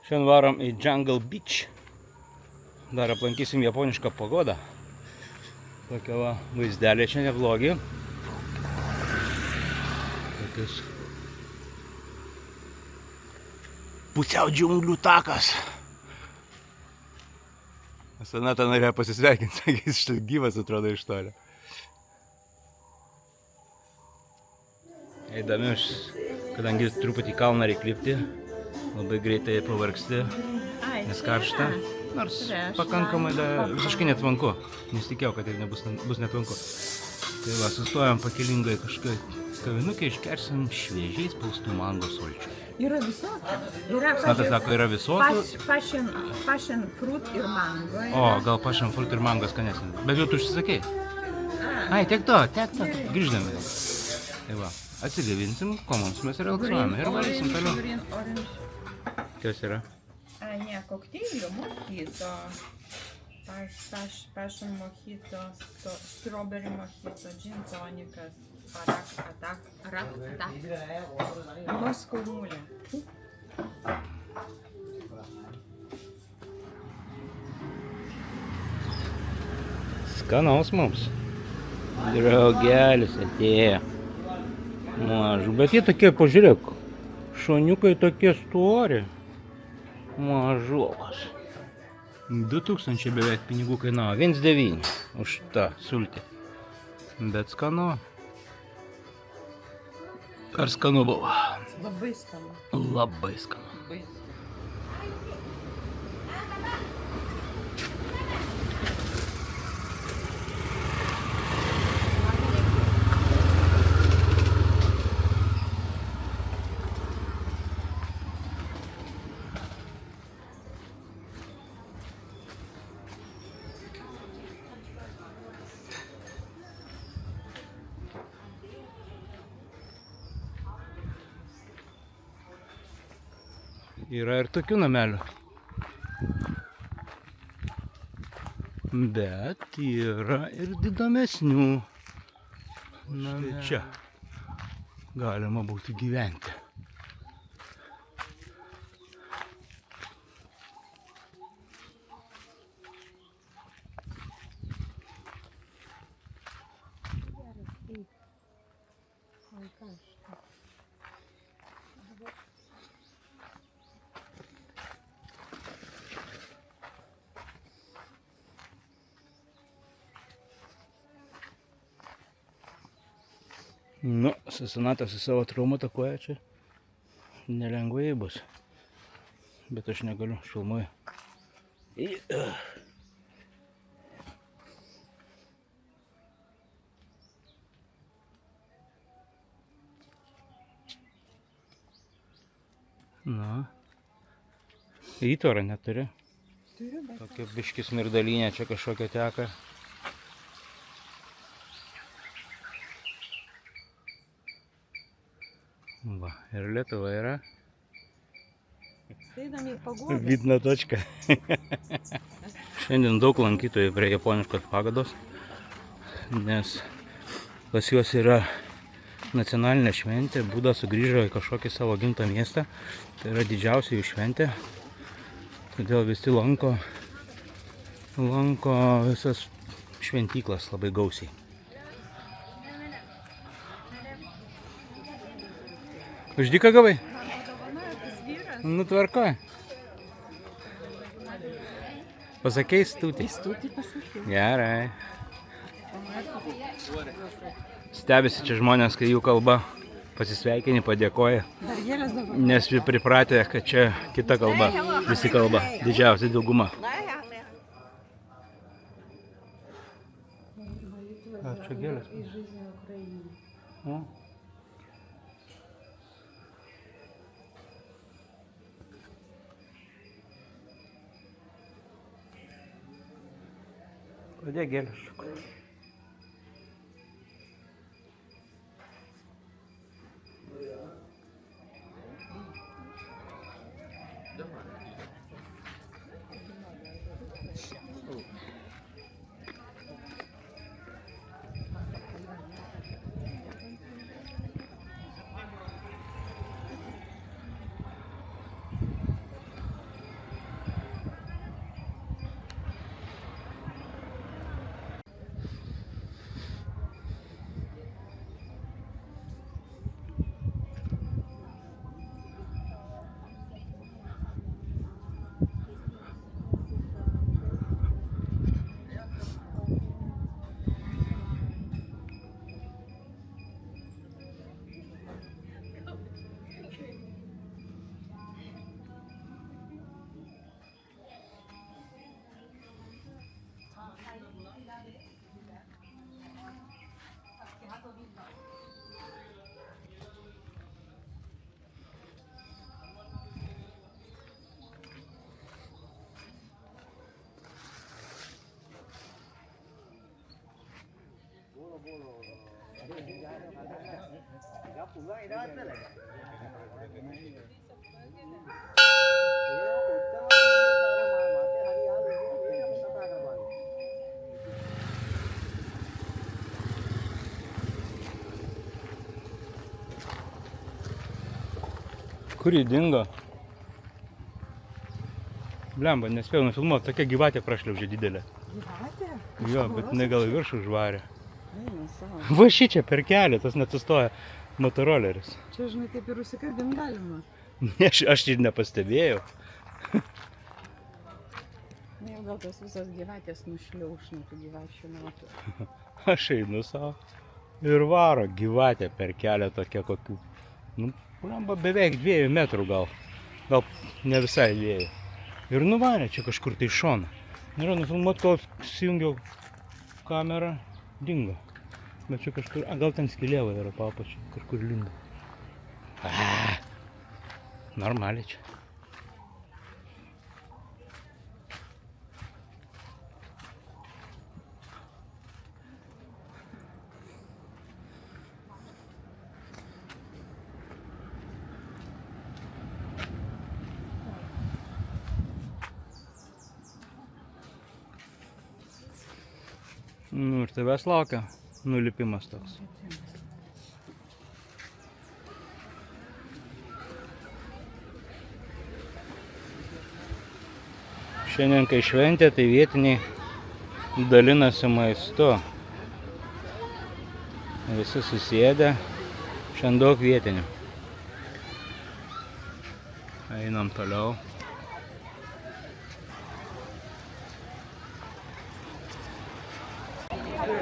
Šiandien varom į Jungle Beach. Dar aplankysim japonišką pagodą. Tokia va vaizdelė čia neblogi. Tokius pusiau džiunglių takas. Sonata norėjo pasisveikinti, sakė, jis štai gyvas atrodo iš toli. Eidami, kadangi truputį kalną reikia lipti, labai greitai pavargsti, nes karšta. Nors pakankamai visiškai netvanku. Nesitikėjau, kad tai bus netvanku. Tai va, sustojom pakelingai kažkaip kavinukę, iškersim šviežiai spaustų mango sulčių. Yra visokių. Sonata sako, yra visokių. Passion fruit ir mango. O, gal passion fruit ir mango skanesnis. Bet jau tu užsisakei. Ai, tiek to. Grįždami. Tai va, atsigavinsim, ko mums mes relaksuojame ir varysim toliau. Kas yra? Ne, kokteilių, mojito. Passion mojito, strawberry mojito, gin tonikas, arak. Moscow Mule. Skanaus mums. Draugelis atėjo. Mažų, bet jie tokie, pažiūrėk, šoniukai tokie stori. Mažukas. 2000 beveik pinigų kainavo. 1,9 už tą sultį. Bet skanu. Ar skanu buvo? Labai skanu. Labai skanu. Yra ir tokių namelių. Bet yra ir įdomesnių. Štai čia galima būtų gyventi. Nu, su Sonata su savo traumata koja čia nelengvai bus. Bet aš negaliu, šilmuoju. Na. Įtvarą neturi. Turiu, bet... Tokia biški smirdalinė čia kažkokia teka. Va, ir Lietuva yra. Eidami į pagodą. Vidna točka. Šiandien daug lankytojų prie japoniškos pagodos, nes pas juos yra nacionalinė šventė. Buda sugrįžo į kažkokį savo gimtą miestą. Tai yra didžiausia jų šventė. Todėl visi lanko visas šventyklas labai gausiai. Už dyką gavai? Nu, tvarko. Pasakei stūtį? Stūtį pasakiau. Gerai. Stebisi čia žmonės, kai jų kalba pasisveikini, padėkoja. Nes pripratę, kad čia kita kalba. Visi kalba. Didžiausia dauguma. Ar čia gėlės? Padėk gėlės. Kur jį dingo? Blemba, nespėjau nufilmuoti, tokia gyvatė prašliaužė didelė. Gyvatė? Jo, bet jinai gal į viršų užvarė. Eina savo. Va šičia per kelią, tas nesustoja motoroleris. Čia, žinai, taip ir užsikabint galima. Ne, aš ir nepastebėjau. Na, jau gal tos visos gyvatės nušliauš nuo tų gyvačių metų. Aš einu savo ir varo gyvatė per kelią tokia kokių. Nu, blemba, beveik 2 metrų gal. Gal ne visai 2. Ir nuvarė čia kažkur tai iš šono. Nėra nufilmuot, kol įsijungiau kamerą, dingo. Bet čia kažkur, gal ten skylė va yra papačiai, kažkur lindo. Normaliai čia. Nu ir tavęs laukia nulipimas toks. Šiandien kai šventė, tai vietiniai dalinasi maistu. Visi susėdę, šiandien daug vietinių. Einam toliau.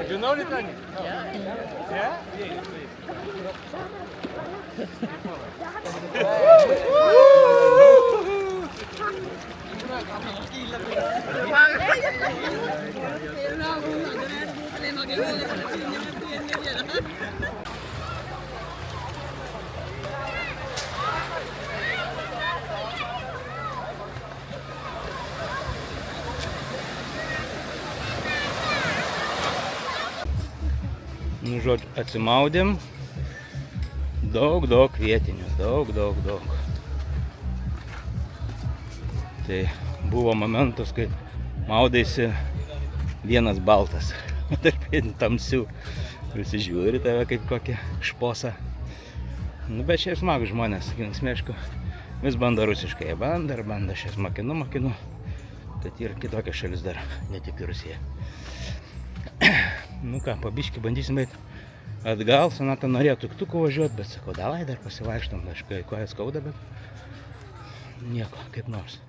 You know Lithuanian? Yeah? Nu, žodžiu, atsimaudėm. Daug vietinių, daug. Tai buvo momentas, kai maudaisi vienas baltas, tarp tamsių. Visi žiūri tave kaip kokią šposą. Nu, bet šiaip smagu žmonės, linksmėšku. Vis bando rusiškai, bando, šiais mokinu. Kad ir kitokia šalis dar, ne tik Rusija. Nu ką, pabiškį bandysim eit atgal. Sonata norėjo tuktuku važiuot, bet sakau, davai dar pasivaikštom. Aišku, koja skauda, bet nieko, kaip nors.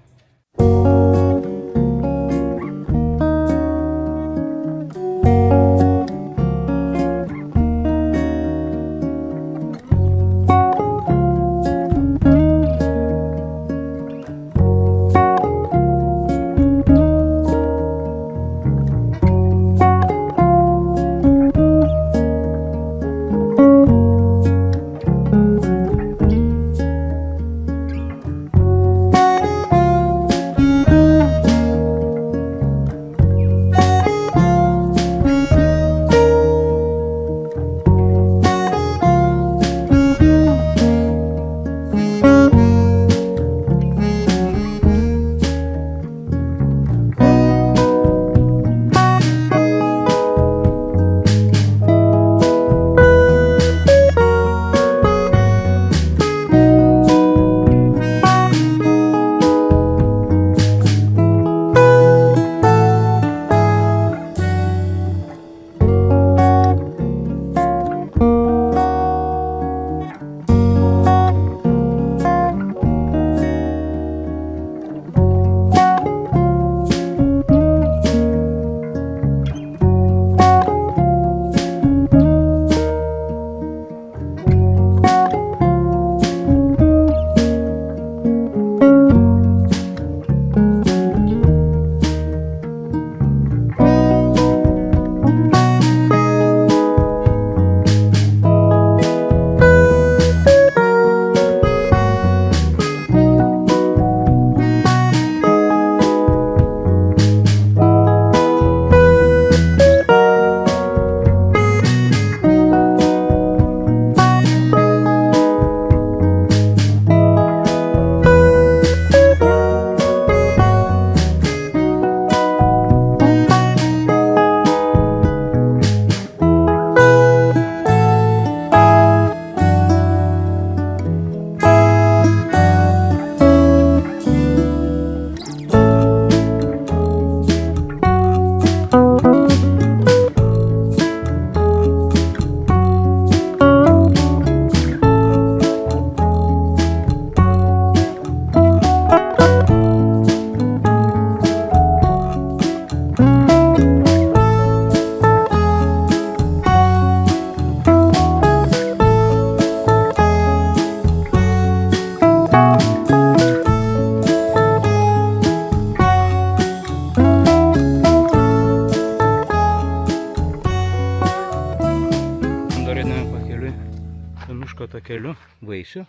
takeliu vaisių.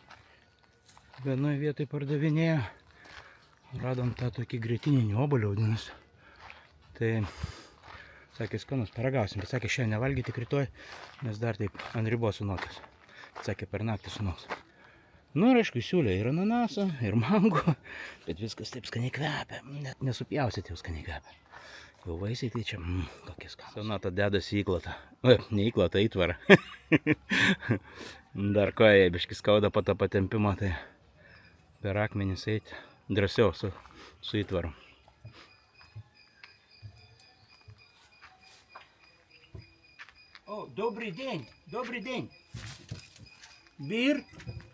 Vienoje vietoje pardavinėjo. Radom tą tokį grietinį obuolį vadinasi. Tai sakė, skanus, paragausim. Bet sakė, šiandien nevalgyti rytoj, nes dar taip ant ribos sunokęs. Sakė, per naktį sunoks. Nu ir aišku, siūlė ir ananasą, ir mango, bet viskas taip skaniai kvepia. Net nesupjausit jau skaniai kvepia. Jau vaisiai tai čia, kokie skanus. Sonata dedasi įklatą. Ne įklatą, įtvarą. Dar koja biškį skauda po tą patempimą, tai per akmenis eiti drąsiau su įtvaru. O, dobry dzień, dobry dzień. Bir,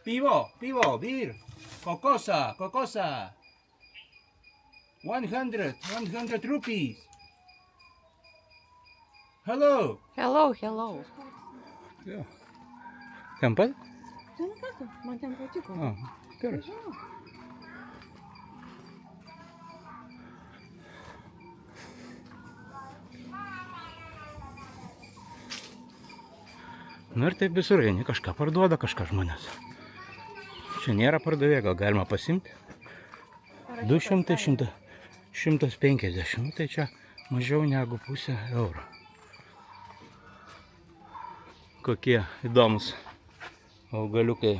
piwo, bir. Kokosa. 100 rupees. Hello. Hello. Jo. Ten pat? Ten pat, man ten patiko. O, gerai. Nu ir taip visur vieni kažką parduoda, kažką žmonės. Čia nėra pardavė, gal galima pasimti. 200, 150, tai čia mažiau negu pusę euro. Kokie įdomus augaliukai.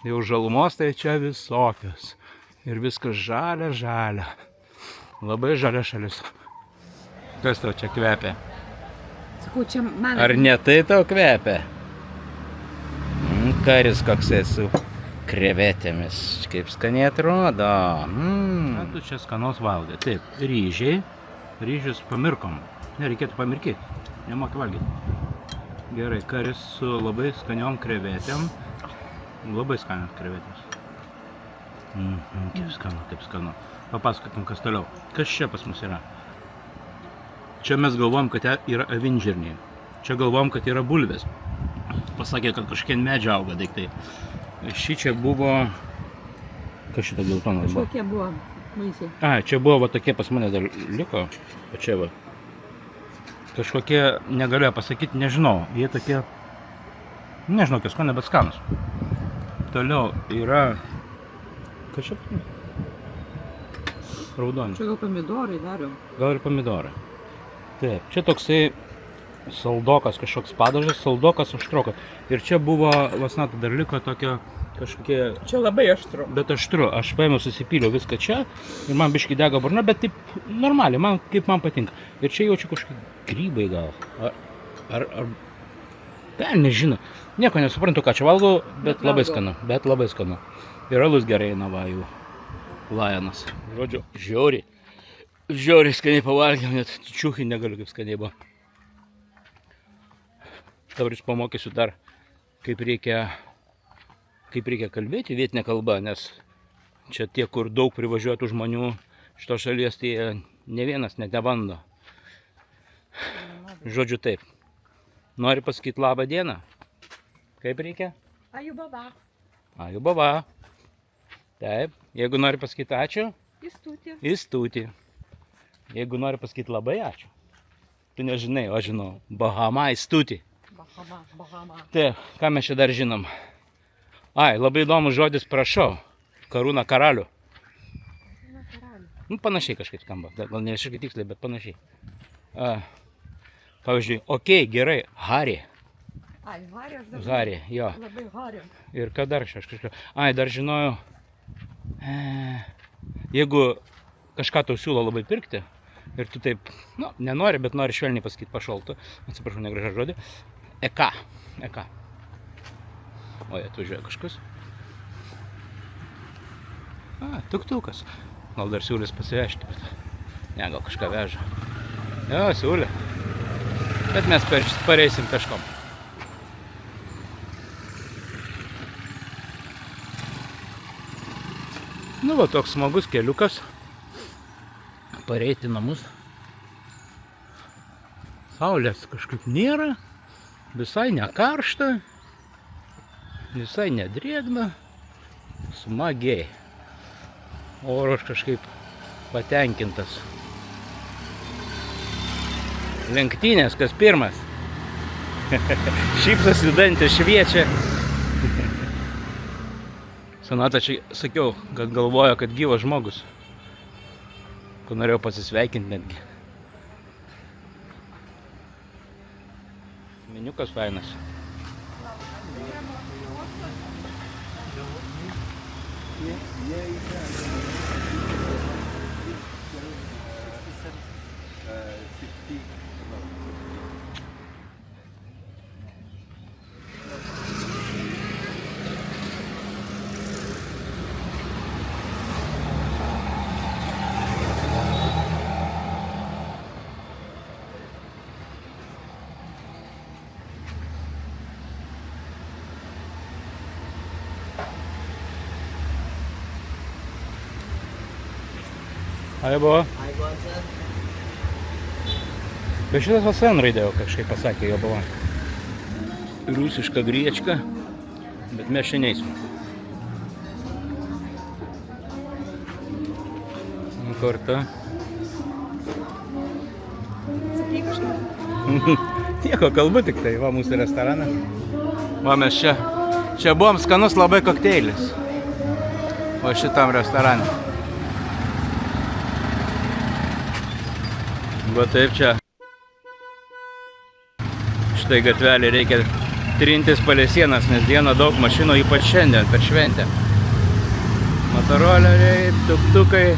Jau žalumos tai čia visokios. Ir viskas žalia. Labai žalia šalis. Kas tau čia kvepia? Sakau, čia man... Ar ne tai tau kvepia? Karis koks su krevetėmis. Kaip skaniai atrodo. Ką tu čia skanos valgai? Taip, ryžiai. Ryžius pamirkom. Nereikėtų pamirkyti. Nemoki valgyti. Gerai, karis su labai skaniom krevetėm. Labai skanios krevetės. Kaip skanu. Papasakotum, kas toliau. Kas čia pas mus yra? Čia mes galvom, kad yra avinžirniai. Čia galvom, kad yra bulvės. Pasakė, kad kažkokie medžiai auga daiktai. Ši čia buvo... Kas šitą geltoną buvo? Kažkokie buvo vaisiai. Čia buvo va tokie pas mane dar liko. O čia va. Kažkokie, negaliu pasakyti, nežinau. Jie tokie... Nežinau, kas skonė, bet skanus. Toliau yra... Kas čia? Raudoni. Čia gal pomidorai dariau. Gal ir pomidorai. Taip, čia toksai saldokas, kažkoks padažas, saldokas aštrokas. Ir čia buvo, vasnata dar liko tokio kažkokie... Čia labai aštru. Bet aštru. Aš paėmiau, susipyliau viską čia ir man biškį dega burna, bet taip normaliai, kaip man patinka. Ir čia jaučiu kažkokie grybai gal. Ar nežinau. Nieko nesuprantu, ką čia valgau, bet labai skanu. Ir alus gerai eina va jų Lajonas. Žodžiu, žiauriai skaniai pavalgiau, net čiūchy negaliu, kaip skaniai buvo. Dabar jūs pamokysiu dar, kaip reikia kalbėti vietinę kalbą, nes čia tie, kur daug privažiuotų žmonių šito šalies, tai ne vienas net nebando. Žodžiu taip. Nori pasakyti labą dieną? Kaip reikia? Ajubava. Taip. Jeigu nori pasakyti ačiū? Įstūti. Jeigu nori pasakyti labai ačiū. Tu nežinai, o žinau. Bahama įstūti. Bahama. Taip, ką mes čia dar žinom? Labai įdomus žodis prašau. Karūna karalių. Panašiai kažkaip skamba. Gal ne visiškai tiksliai, bet panašiai. Pavyzdžiui, okei, gerai, Harį. Harį, jo. Labai Harį. Ir ką dar aš kažkaip... dar žinojau. Jeigu kažką tau siūlo labai pirkti ir tu taip, nenori, bet nori švelniai pasakyti pašaltų, atsiprašau, negražą žodį, eka. O, atvažiuoja kažkas. Tuktukas. Gal dar siūlės pasivežti, bet ne, gal kažką veža. Jo, siūlė. Bet mes pareisim peškom. Va, toks smagus keliukas. Pareiti namus. Saulės kažkaip nėra. Visai nekaršta. Visai nedrėgna. Smagiai. Oras kažkaip patenkintas. Lenktynės, kas pirmas? Šypsosi, dantį šviečia. Sonata čia sakiau, kad galvojo, kad gyvas žmogus. Kur norėjau pasisveikinti netgi. Meniukas fainas. Aibo. Bet šitas vasan raidėjo, kažkaip pasakė jo buvo. Rusiška griečka, bet mes čia neįsim. Korta. Sakai kažką? Nieko kalbu tik tai, va mūsų restoranas. Va mes čia buvom skanus labai kokteilis. O šitam restorane. Va taip čia. Štai gatvelį reikia trintis palei sienas, nes dieną daug mašinų, ypač šiandien per šventę. Motoroleriai, tuktukai,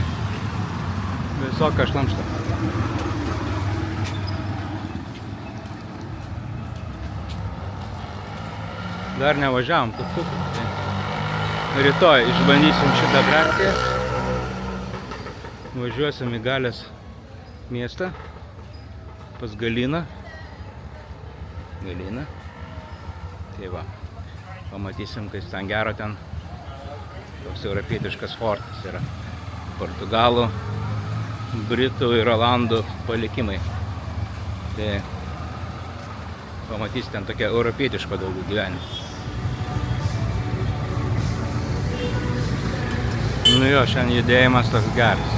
visoką šlamštą. Dar nevažiavom tuktukai. Rytoj išbandysim šitą atrakciją. Važiuosim į Galės miestą, pas Galiną. Tai va, pamatysim, kai ten gero ten toks europietiškas fortas yra. Portugalų, Britų ir Olandų palikimai. Tai pamatysim ten tokia europietiška daugiau gyvenimą. Nu jo, šiandien judėjimas toks geras.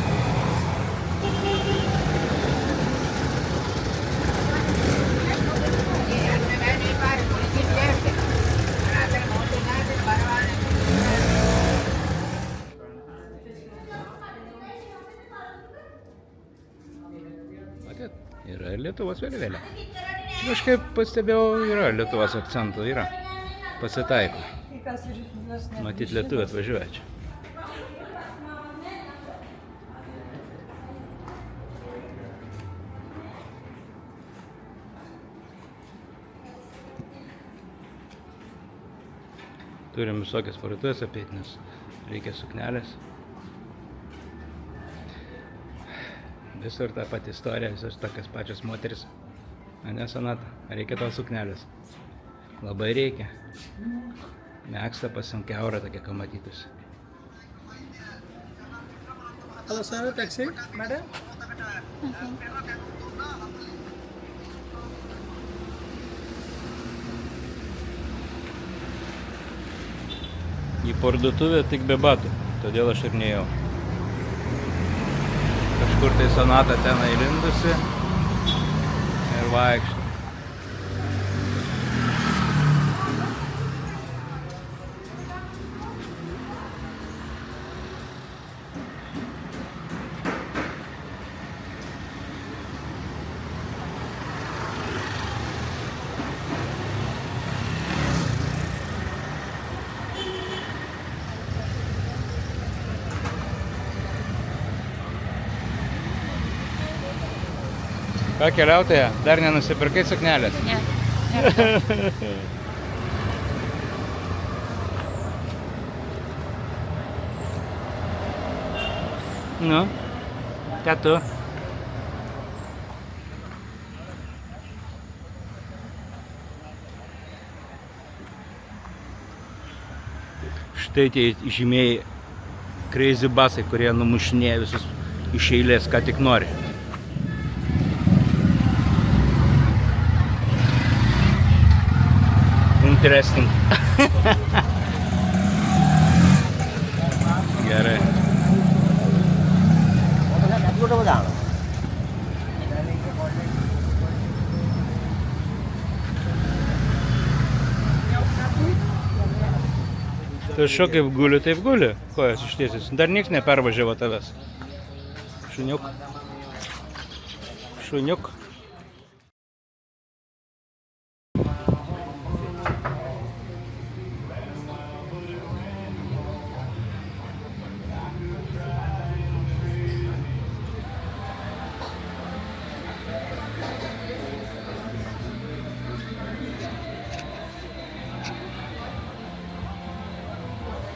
Yra ir Lietuvos vėliavėlė. Čia kažkaip pastebėjau, yra Lietuvos akcentų, yra. Pasitaiko. Matyt, lietuviai atvažiuoja čia. Turim visokias parduotuvės apeiti, nes reikia suknelės. Visur ta pati istorija, visos tokias pačios moteris. Ane, Sonata, reikia tos suknelės. Labai reikia. Mėgsta pasimti eurą tokia, ką matytųsi. Hello sir, taxi, madam? Į parduotuvę tik be batų, todėl aš ir neėjau. Kažkur tai Sonata ten įlindusi ir vaikšto. Ką keliautoja, dar nenusipirkai suknelės? Ne. Nu, ką tu? Štai tie žymėjai crazy basai, kurie numušinėja visus iš eilės, ką tik nori. Interesting. Gerai. Tai šio kaip guli, taip guli. Kojas ištiesis. Dar nieks nepervažiavo tavęs. Šuniuk. Šuniuk.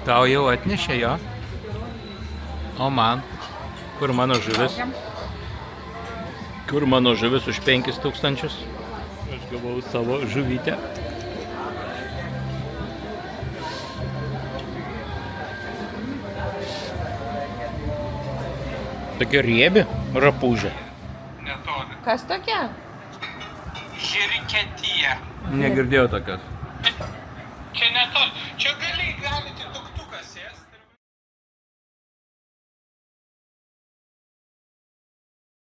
Tau jau atnešė jo. O man? Kur mano žuvis? Kur mano žuvis už 5000? Aš gavau savo žuvytę. Tokia riebi rapūžė. Netoli. Kas tokia? Žiriketija. Negirdėjau tokios. Čia netoli. Čia gali